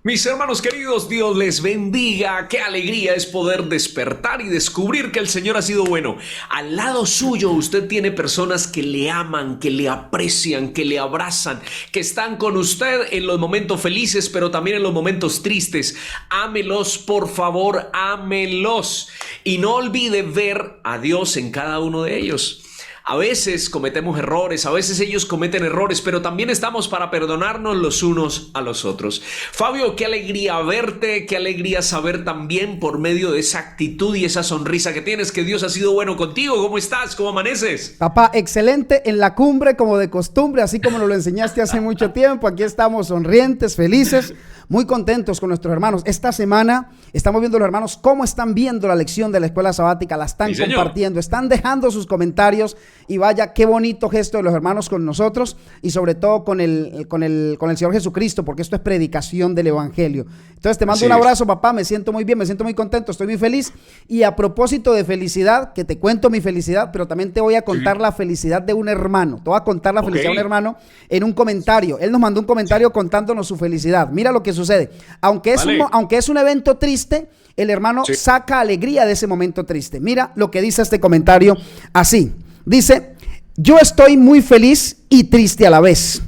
Mis hermanos queridos, Dios les bendiga. Qué alegría es poder despertar y descubrir que el Señor ha sido bueno. Al lado suyo usted tiene personas que le aman, que le aprecian, que le abrazan, que están con usted en los momentos felices, pero también en los momentos tristes. Ámelos, por favor, ámelos. Y no olvide ver a Dios en cada uno de ellos. A veces cometemos errores, a veces ellos cometen errores, pero también estamos para perdonarnos los unos a los otros. Fabio, qué alegría verte, qué alegría saber también por medio de esa actitud y esa sonrisa que tienes que Dios ha sido bueno contigo. ¿Cómo estás? ¿Cómo amaneces? Papá, excelente en la cumbre como de costumbre, así como nos lo enseñaste hace mucho tiempo. Aquí estamos sonrientes, felices, muy contentos con nuestros hermanos. Esta semana estamos viendo los hermanos cómo están viendo la lección de la escuela sabática, la están compartiendo, están dejando sus comentarios y vaya, qué bonito gesto de los hermanos con nosotros y sobre todo con el Señor Jesucristo, porque esto es predicación del Evangelio. Entonces te mando un abrazo, papá, me siento muy bien, me siento muy contento, estoy muy feliz. Y a propósito de felicidad, que te cuento mi felicidad, pero también te voy a contar la felicidad de un hermano. Te voy a contar la felicidad de un hermano en un comentario. Él nos mandó un comentario contándonos su felicidad. Mira lo que sucede. Aunque es un evento triste, el hermano saca alegría de ese momento triste. Mira lo que dice este comentario así. Dice: yo estoy muy feliz y triste a la vez.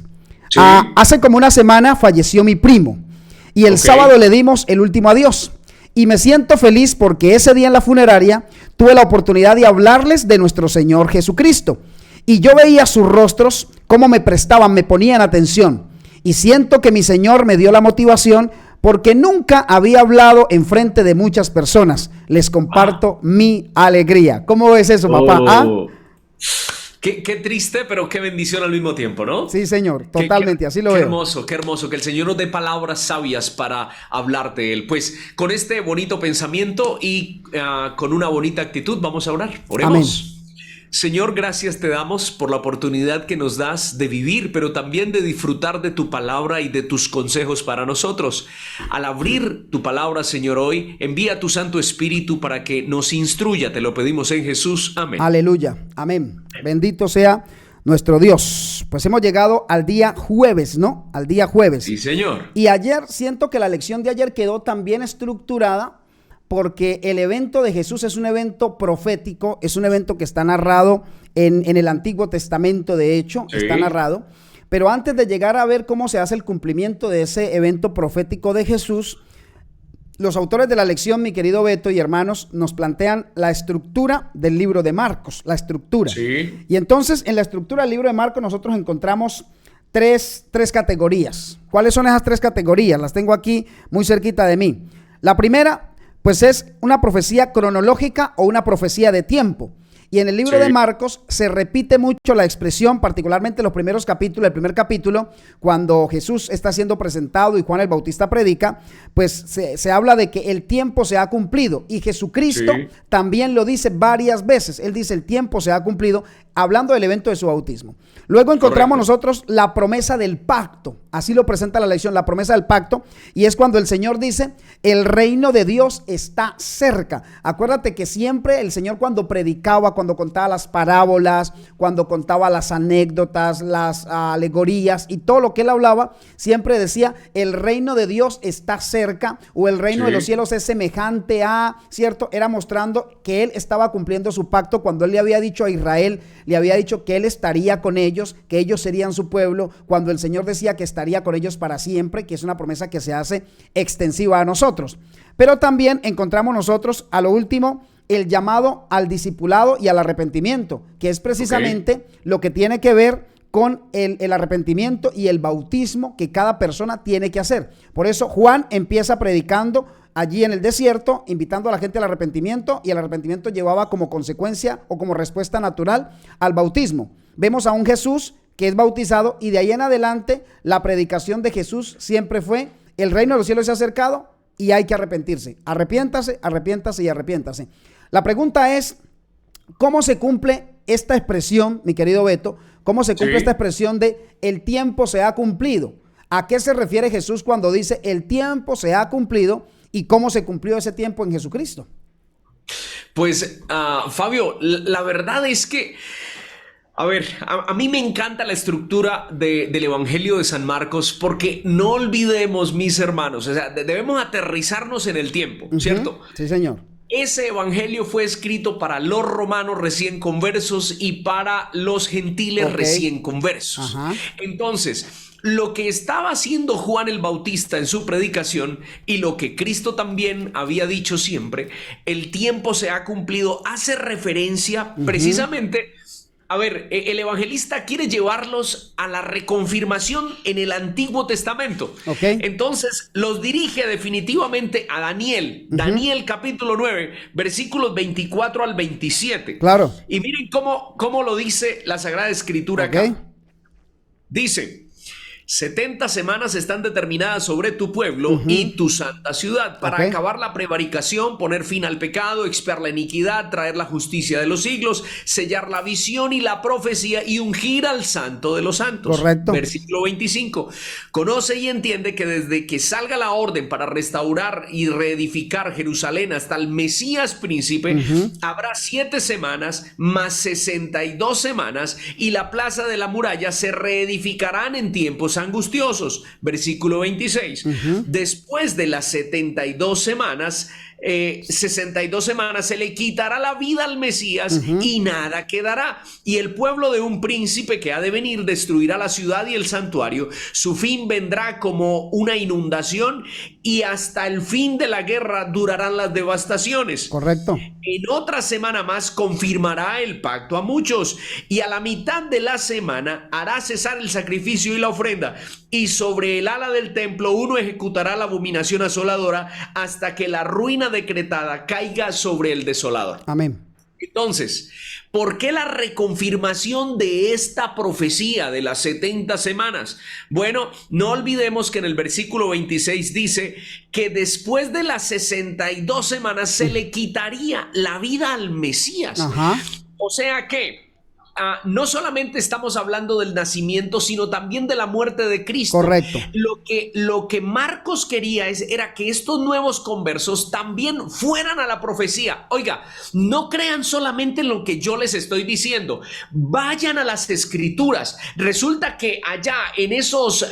Hace como una semana falleció mi primo y el sábado le dimos el último adiós. Y me siento feliz porque ese día en la funeraria tuve la oportunidad de hablarles de nuestro Señor Jesucristo. Y yo veía sus rostros, cómo me prestaban, me ponían atención. Y siento que mi Señor me dio la motivación porque nunca había hablado en frente de muchas personas. Les comparto mi alegría. ¿Cómo ves eso, papá? Qué triste, pero qué bendición al mismo tiempo, ¿no? Sí, señor, totalmente, así lo veo. Qué hermoso, que el Señor nos dé palabras sabias para hablar de Él. Pues con este bonito pensamiento y con una bonita actitud vamos a orar. Oremos. Amén. Señor, gracias te damos por la oportunidad que nos das de vivir, pero también de disfrutar de tu palabra y de tus consejos para nosotros. Al abrir tu palabra, Señor, hoy, envía tu Santo Espíritu para que nos instruya. Te lo pedimos en Jesús. Amén. Aleluya. Amén. Bendito sea nuestro Dios. Pues hemos llegado al día jueves, ¿no? Al día jueves. Sí, Señor. Y ayer siento que la lección de ayer quedó tan bien estructurada porque el evento de Jesús es un evento profético, es un evento que está narrado en el Antiguo Testamento, de hecho, está narrado. Pero antes de llegar a ver cómo se hace el cumplimiento de ese evento profético de Jesús, los autores de la lección, mi querido Beto y hermanos, nos plantean la estructura del libro de Marcos, la estructura. Sí. Y entonces, en la estructura del libro de Marcos, nosotros encontramos tres categorías. ¿Cuáles son esas tres categorías? Las tengo aquí muy cerquita de mí. La primera, pues es una profecía cronológica o una profecía de tiempo. Y en el libro de Marcos se repite mucho la expresión, particularmente en los primeros capítulos, el primer capítulo, cuando Jesús está siendo presentado y Juan el Bautista predica, pues se habla de que el tiempo se ha cumplido. Y Jesucristo también lo dice varias veces. Él dice el tiempo se ha cumplido, hablando del evento de su bautismo. Luego encontramos nosotros la promesa del pacto. Así lo presenta la lección, la promesa del pacto. Y es cuando el Señor dice, el reino de Dios está cerca. Acuérdate que siempre el Señor cuando predicaba, cuando contaba las parábolas, cuando contaba las anécdotas, las alegorías y todo lo que él hablaba, siempre decía, el reino de Dios está cerca o el reino de los cielos es semejante a, ¿cierto? Era mostrando que él estaba cumpliendo su pacto cuando él le había dicho a Israel, le había dicho que él estaría con ellos, que ellos serían su pueblo, cuando el Señor decía que estaría con ellos para siempre, que es una promesa que se hace extensiva a nosotros. Pero también encontramos nosotros a lo último el llamado al discipulado y al arrepentimiento, que es precisamente lo que tiene que ver con el arrepentimiento y el bautismo que cada persona tiene que hacer. Por eso Juan empieza predicando allí en el desierto, invitando a la gente al arrepentimiento, y el arrepentimiento llevaba como consecuencia o como respuesta natural al bautismo. Vemos a un Jesús que es bautizado y de ahí en adelante la predicación de Jesús siempre fue, el reino de los cielos se ha acercado y hay que arrepentirse. Arrepiéntase, arrepiéntase y arrepiéntase. La pregunta es, ¿cómo se cumple esta expresión, mi querido Beto? ¿Cómo se cumple esta expresión de el tiempo se ha cumplido? ¿A qué se refiere Jesús cuando dice el tiempo se ha cumplido y cómo se cumplió ese tiempo en Jesucristo? Pues, Fabio, la verdad es que A ver, a mí me encanta la estructura del Evangelio de San Marcos porque no olvidemos, mis hermanos, o sea, debemos aterrizarnos en el tiempo, ¿cierto? Sí, señor. Ese evangelio fue escrito para los romanos recién conversos y para los gentiles recién conversos. Ajá. Entonces, lo que estaba haciendo Juan el Bautista en su predicación y lo que Cristo también había dicho siempre, el tiempo se ha cumplido, hace referencia precisamente. A ver, el evangelista quiere llevarlos a la reconfirmación en el Antiguo Testamento. Entonces, los dirige definitivamente a Daniel. Daniel capítulo 9, versículos 24 al 27. Claro. Y miren cómo lo dice la Sagrada Escritura acá. Dice: 70 semanas están determinadas sobre tu pueblo y tu santa ciudad para acabar la prevaricación, poner fin al pecado, expiar la iniquidad, traer la justicia de los siglos, sellar la visión y la profecía y ungir al santo de los santos. Correcto. Versículo 25. Conoce y entiende que desde que salga la orden para restaurar y reedificar Jerusalén hasta el Mesías príncipe, habrá 7 semanas más 62 semanas y la plaza de la muralla se reedificarán en tiempos angustiosos. Versículo 26. Después de las 62 semanas, 62 semanas se le quitará la vida al Mesías y nada quedará. Y el pueblo de un príncipe que ha de venir destruirá la ciudad y el santuario. Su fin vendrá como una inundación y hasta el fin de la guerra durarán las devastaciones. Correcto. En otra semana más confirmará el pacto a muchos y a la mitad de la semana hará cesar el sacrificio y la ofrenda, y sobre el ala del templo uno ejecutará la abominación asoladora hasta que la ruina decretada caiga sobre el desolador. Amén. Entonces, ¿por qué la reconfirmación de esta profecía de las 70 semanas? Bueno, no olvidemos que en el versículo 26 dice que después de las 62 semanas se le quitaría la vida al Mesías. O sea que no solamente estamos hablando del nacimiento, sino también de la muerte de Cristo. Correcto. Lo que Marcos quería era que estos nuevos conversos también fueran a la profecía. Oiga, no crean solamente en lo que yo les estoy diciendo. Vayan a las Escrituras. Resulta que allá en esos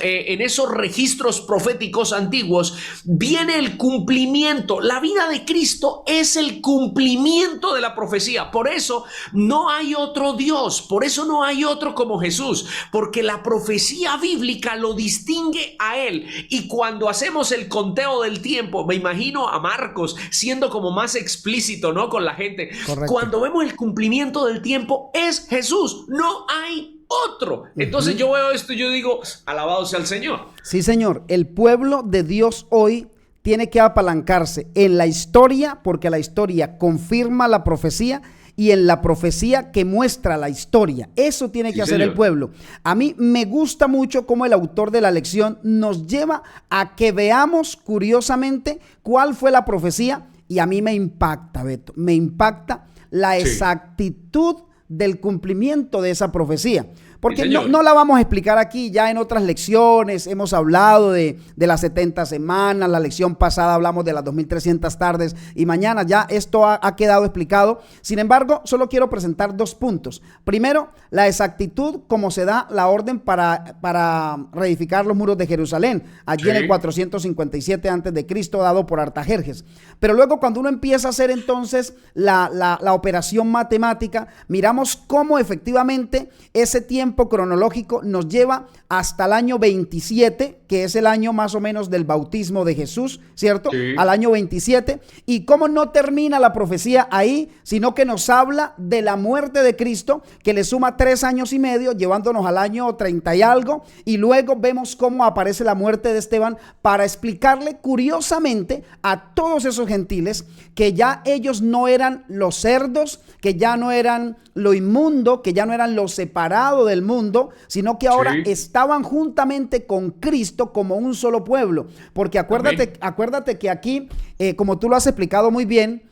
registros proféticos antiguos viene el cumplimiento. La vida de Cristo es el cumplimiento de la profecía. Por eso no hay otro Dios. Por eso no hay otro como Jesús, porque la profecía bíblica lo distingue a él. Y cuando hacemos el conteo del tiempo, me imagino a Marcos siendo como más explícito, ¿no? Con la gente. Correcto. Cuando vemos el cumplimiento del tiempo, es Jesús, no hay otro. Entonces yo veo esto y yo digo, alabado sea el Señor. Sí, Señor. El pueblo de Dios hoy tiene que apalancarse en la historia, porque la historia confirma la profecía, y en la profecía que muestra la historia. Eso tiene que hacer el pueblo. A mí me gusta mucho cómo el autor de la lección nos lleva a que veamos curiosamente cuál fue la profecía, y a mí me impacta, Beto, me impacta la exactitud del cumplimiento de esa profecía. Porque no la vamos a explicar aquí, ya en otras lecciones hemos hablado de las 70 semanas, la lección pasada hablamos de las 2300 tardes y mañanas, ya esto ha quedado explicado. Sin embargo, solo quiero presentar 2 puntos. Primero, la exactitud como se da la orden para reedificar los muros de Jerusalén, allí en el 457 antes de Cristo, dado por Artajerjes. Pero luego cuando uno empieza a hacer entonces la operación matemática, miramos cómo efectivamente ese tiempo cronológico nos lleva hasta el año 27, que es el año más o menos del bautismo de Jesús, ¿cierto? Al año 27. Y cómo no termina la profecía ahí, sino que nos habla de la muerte de Cristo, que le suma 3 años y medio, llevándonos al año 30 y algo. Y luego vemos cómo aparece la muerte de Esteban para explicarle curiosamente a todos esos gentiles que ya ellos no eran los cerdos, que ya no eran lo inmundo, que ya no eran lo separado del mundo, sino que ahora estaban juntamente con Cristo como un solo pueblo. Porque acuérdate que aquí, como tú lo has explicado muy bien,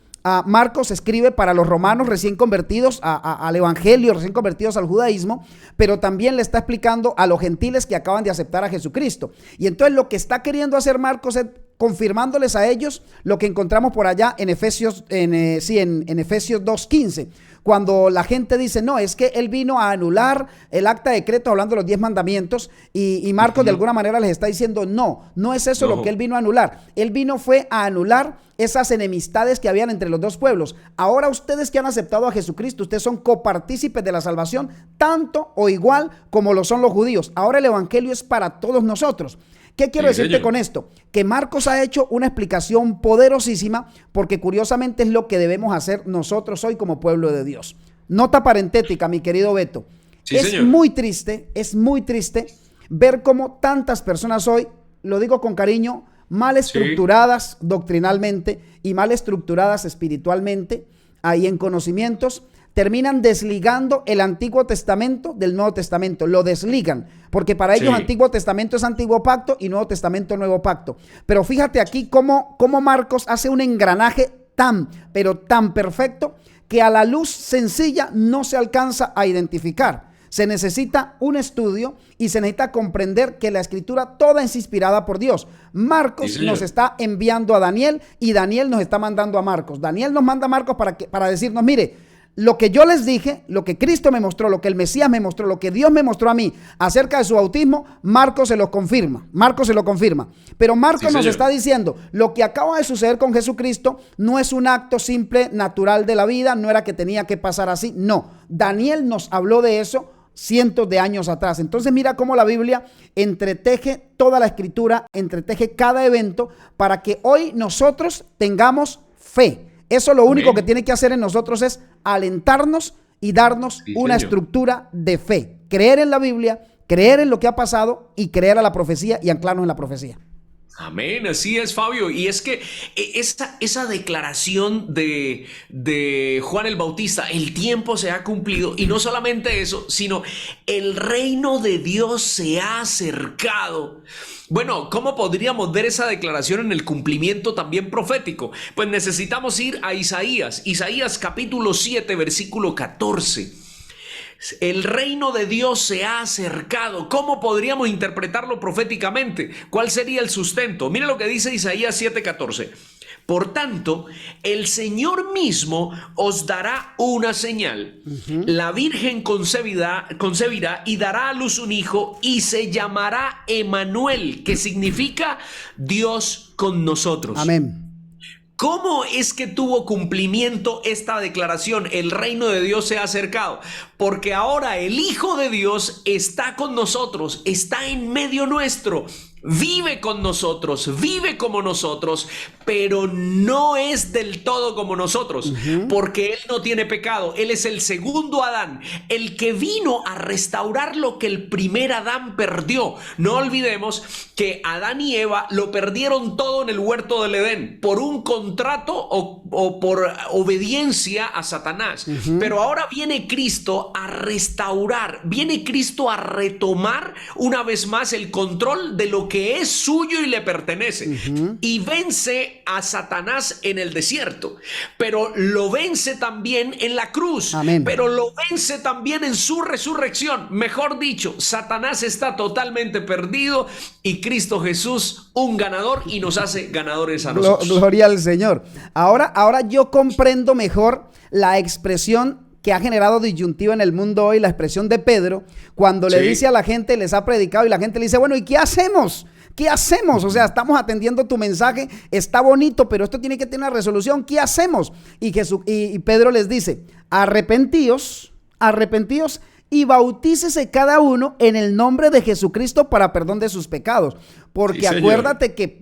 Marcos escribe para los romanos recién convertidos al evangelio, recién convertidos al judaísmo, pero también le está explicando a los gentiles que acaban de aceptar a Jesucristo. Y entonces lo que está queriendo hacer Marcos es confirmándoles a ellos lo que encontramos por allá en Efesios, en Efesios 2:15, cuando la gente dice, no, es que él vino a anular el acta de decreto hablando de los 10 mandamientos y Marcos de alguna manera les está diciendo, no es eso lo que él vino a anular. Él fue a anular esas enemistades que habían entre los dos pueblos. Ahora ustedes que han aceptado a Jesucristo, ustedes son copartícipes de la salvación, tanto o igual como lo son los judíos. Ahora el evangelio es para todos nosotros. ¿Qué quiero decirte con esto? Que Marcos ha hecho una explicación poderosísima, porque curiosamente es lo que debemos hacer nosotros hoy como pueblo de Dios. Nota parentética, mi querido Beto. Es muy triste ver cómo tantas personas hoy, lo digo con cariño, mal estructuradas doctrinalmente y mal estructuradas espiritualmente, ahí en conocimientos, terminan desligando el Antiguo Testamento del Nuevo Testamento. Lo desligan, porque para ellos Antiguo Testamento es Antiguo Pacto y Nuevo Testamento Nuevo Pacto. Pero fíjate aquí cómo Marcos hace un engranaje pero tan perfecto que a la luz sencilla no se alcanza a identificar. Se necesita un estudio y se necesita comprender que la escritura toda es inspirada por Dios. Marcos nos está enviando a Daniel y Daniel nos está mandando a Marcos. Daniel nos manda a Marcos para decirnos, mire, lo que yo les dije, lo que Cristo me mostró, lo que el Mesías me mostró, lo que Dios me mostró a mí acerca de su bautismo, Marcos se lo confirma. Pero Marcos nos está diciendo, lo que acaba de suceder con Jesucristo no es un acto simple, natural de la vida, no era que tenía que pasar así. No, Daniel nos habló de eso cientos de años atrás. Entonces mira cómo la Biblia entreteje toda la escritura, entreteje cada evento para que hoy nosotros tengamos fe. Eso lo único que tiene que hacer en nosotros es alentarnos y darnos una estructura de fe. Creer en la Biblia, creer en lo que ha pasado y creer a la profecía y anclarnos en la profecía. Amén, así es, Fabio. Y es que esa declaración de Juan el Bautista, el tiempo se ha cumplido, y no solamente eso, sino el reino de Dios se ha acercado. Bueno, ¿cómo podríamos ver esa declaración en el cumplimiento también profético? Pues necesitamos ir a Isaías capítulo 7, versículo 14. El reino de Dios se ha acercado. ¿Cómo podríamos interpretarlo proféticamente? ¿Cuál sería el sustento? Mira lo que dice Isaías 7:14. Por tanto, el Señor mismo os dará una señal. La Virgen concebirá y dará a luz un hijo y se llamará Emmanuel, que significa Dios con nosotros. Amén. ¿Cómo es que tuvo cumplimiento esta declaración? El reino de Dios se ha acercado. Porque ahora el Hijo de Dios está con nosotros, está en medio nuestro. Vive con nosotros, vive como nosotros, pero no es del todo como nosotros, porque Él no tiene pecado. Él es el segundo Adán, el que vino a restaurar lo que el primer Adán perdió. No olvidemos que Adán y Eva lo perdieron todo en el huerto del Edén por un contrato o por obediencia a Satanás. Pero ahora viene Cristo a restaurar, viene Cristo a retomar una vez más el control de lo que es suyo y le pertenece, y vence a Satanás en el desierto, pero lo vence también en la cruz. Amén. Pero lo vence también en su resurrección. Mejor dicho, Satanás está totalmente perdido y Cristo Jesús un ganador, y nos hace ganadores a nosotros. Gloria al Señor. Ahora yo comprendo mejor la expresión que ha generado disyuntiva en el mundo hoy, la expresión de Pedro, cuando le dice a la gente, les ha predicado y la gente le dice, bueno, ¿y qué hacemos? ¿Qué hacemos? O sea, estamos atendiendo tu mensaje, está bonito, pero esto tiene que tener una resolución. ¿Qué hacemos? Y Pedro les dice, arrepentíos y bautícese cada uno en el nombre de Jesucristo para perdón de sus pecados. Porque acuérdate que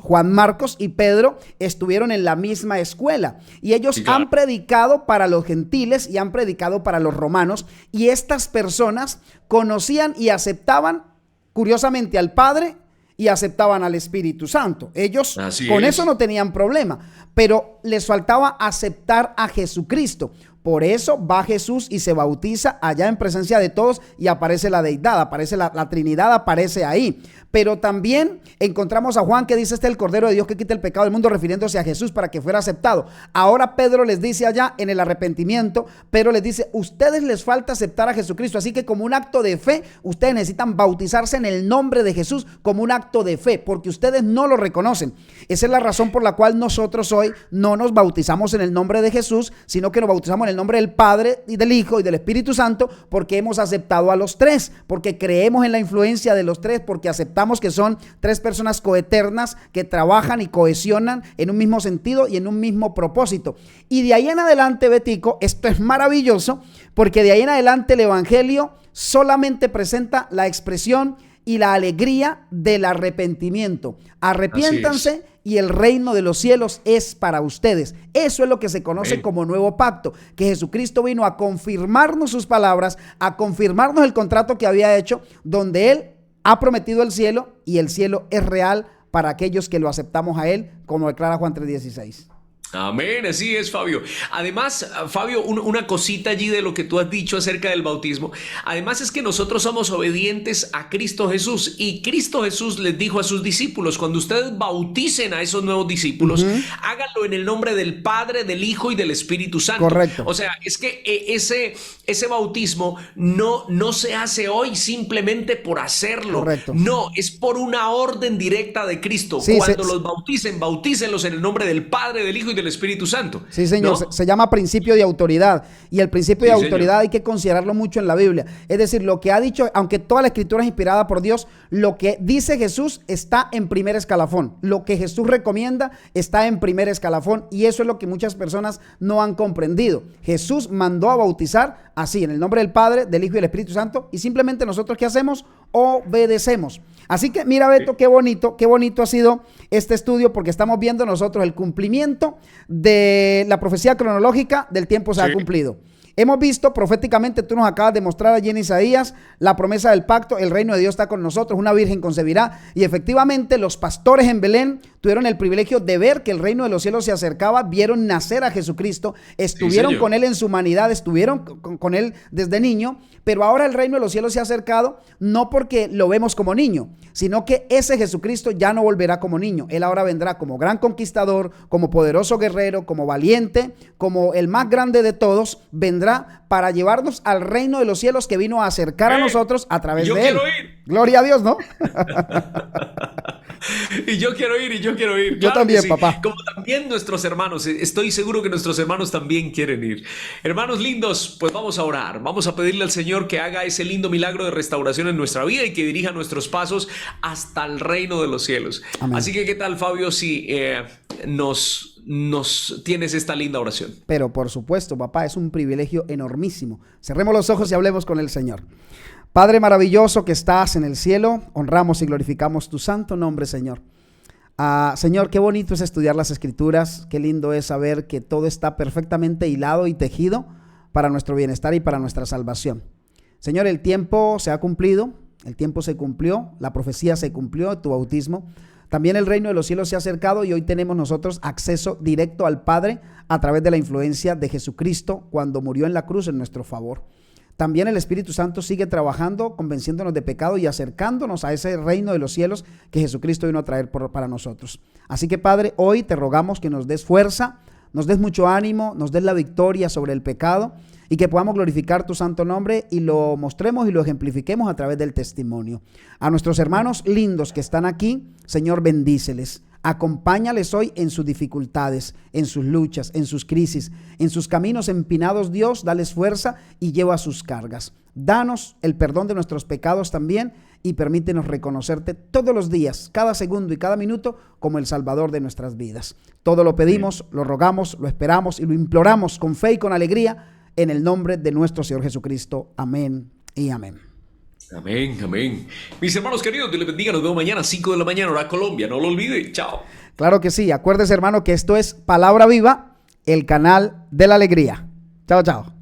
Juan Marcos y Pedro estuvieron en la misma escuela y ellos han predicado para los gentiles y han predicado para los romanos, y estas personas conocían y aceptaban curiosamente al Padre y aceptaban al Espíritu Santo. Ellos con eso no tenían problema, pero les faltaba aceptar a Jesucristo. Por eso va Jesús y se bautiza allá en presencia de todos y aparece la deidad, aparece la Trinidad, aparece ahí. Pero también encontramos a Juan que dice, este es el Cordero de Dios que quita el pecado del mundo, refiriéndose a Jesús para que fuera aceptado. Ahora Pedro les dice allá en el arrepentimiento, Pedro les dice, ustedes les falta aceptar a Jesucristo, así que como un acto de fe, ustedes necesitan bautizarse en el nombre de Jesús como un acto de fe, porque ustedes no lo reconocen. Esa es la razón por la cual nosotros hoy no nos bautizamos en el nombre de Jesús, sino que nos bautizamos en en el nombre del Padre y del Hijo y del Espíritu Santo, porque hemos aceptado a los tres, porque creemos en la influencia de los tres, porque aceptamos que son tres personas coeternas que trabajan y cohesionan en un mismo sentido y en un mismo propósito. Y de ahí en adelante, Betico, esto es maravilloso, porque de ahí en adelante el Evangelio solamente presenta la expresión y la alegría del arrepentimiento. Arrepiéntanse y el reino de los cielos es para ustedes. Eso es lo que se conoce como nuevo pacto, que Jesucristo vino a confirmarnos sus palabras, a confirmarnos el contrato que había hecho, donde Él ha prometido el cielo y el cielo es real para aquellos que lo aceptamos a Él, como declara Juan 3:16. Amén, así es, Fabio. Además, Fabio, una cosita allí de lo que tú has dicho acerca del bautismo. Además es que nosotros somos obedientes a Cristo Jesús, y Cristo Jesús les dijo a sus discípulos: cuando ustedes bauticen a esos nuevos discípulos, háganlo en el nombre del Padre, del Hijo y del Espíritu Santo. Correcto. O sea, es que ese bautismo no se hace hoy simplemente por hacerlo. Correcto. No, es por una orden directa de Cristo. Sí, cuando los bauticen, bautícenlos en el nombre del Padre, del Hijo y del Espíritu Santo. Sí, señor. ¿No? Se llama principio de autoridad, y el principio de autoridad, señor, hay que considerarlo mucho en la Biblia. Es decir, lo que ha dicho, aunque toda la escritura es inspirada por Dios, lo que dice Jesús está en primer escalafón. Lo que Jesús recomienda está en primer escalafón, y eso es lo que muchas personas no han comprendido. Jesús mandó a bautizar así, en el nombre del Padre, del Hijo y del Espíritu Santo, y simplemente nosotros, ¿qué hacemos? Obedecemos. Así que mira, Beto, qué bonito ha sido este estudio, porque estamos viendo nosotros el cumplimiento de la profecía cronológica del tiempo se ha cumplido. Hemos visto proféticamente, tú nos acabas de mostrar allí en Isaías, la promesa del pacto: el reino de Dios está con nosotros, una virgen concebirá. Y efectivamente los pastores en Belén tuvieron el privilegio de ver que el reino de los cielos se acercaba, vieron nacer a Jesucristo, estuvieron con Él en su humanidad, estuvieron con Él desde niño, pero ahora el reino de los cielos se ha acercado, no porque lo vemos como niño, sino que ese Jesucristo ya no volverá como niño. Él ahora vendrá como gran conquistador, como poderoso guerrero, como valiente, como el más grande de todos. Vendrá para llevarnos al reino de los cielos, que vino a acercar a nosotros a través de Él. Gloria a Dios, ¿no? Y yo quiero ir, Yo claro, también, sí. papá. Como también nuestros hermanos, estoy seguro que nuestros hermanos también quieren ir. Hermanos lindos, pues vamos a orar, vamos a pedirle al Señor que haga ese lindo milagro de restauración en nuestra vida y que dirija nuestros pasos hasta el reino de los cielos. Amén. Así que, ¿qué tal, Fabio, si nos tienes esta linda oración? Pero por supuesto, papá, es un privilegio enormísimo. Cerremos los ojos y hablemos con el Señor. Padre maravilloso que estás en el cielo, honramos y glorificamos tu santo nombre, Señor. Señor, qué bonito es estudiar las Escrituras, qué lindo es saber que todo está perfectamente hilado y tejido para nuestro bienestar y para nuestra salvación. Señor, el tiempo se ha cumplido, el tiempo se cumplió, la profecía se cumplió, tu bautismo. También el reino de los cielos se ha acercado, y hoy tenemos nosotros acceso directo al Padre a través de la influencia de Jesucristo cuando murió en la cruz en nuestro favor. También el Espíritu Santo sigue trabajando, convenciéndonos de pecado y acercándonos a ese reino de los cielos que Jesucristo vino a traer para nosotros. Así que, Padre, hoy te rogamos que nos des fuerza, nos des mucho ánimo, nos des la victoria sobre el pecado, y que podamos glorificar tu santo nombre y lo mostremos y lo ejemplifiquemos a través del testimonio. A nuestros hermanos lindos que están aquí, Señor, bendíceles. Acompáñales hoy en sus dificultades, en sus luchas, en sus crisis, en sus caminos empinados. Dios, dales fuerza y lleva sus cargas. Danos el perdón de nuestros pecados también, y permítenos reconocerte todos los días, cada segundo y cada minuto, como el Salvador de nuestras vidas. Todo lo pedimos, lo rogamos, lo esperamos y lo imploramos con fe y con alegría, en el nombre de nuestro Señor Jesucristo. Amén y amén. Amén, amén. Mis hermanos queridos, Dios les bendiga. Nos vemos mañana a 5 de la mañana, hora Colombia. No lo olviden. Chao. Claro que sí. Acuérdese, hermano, que esto es Palabra Viva, el canal de la alegría. Chao, chao.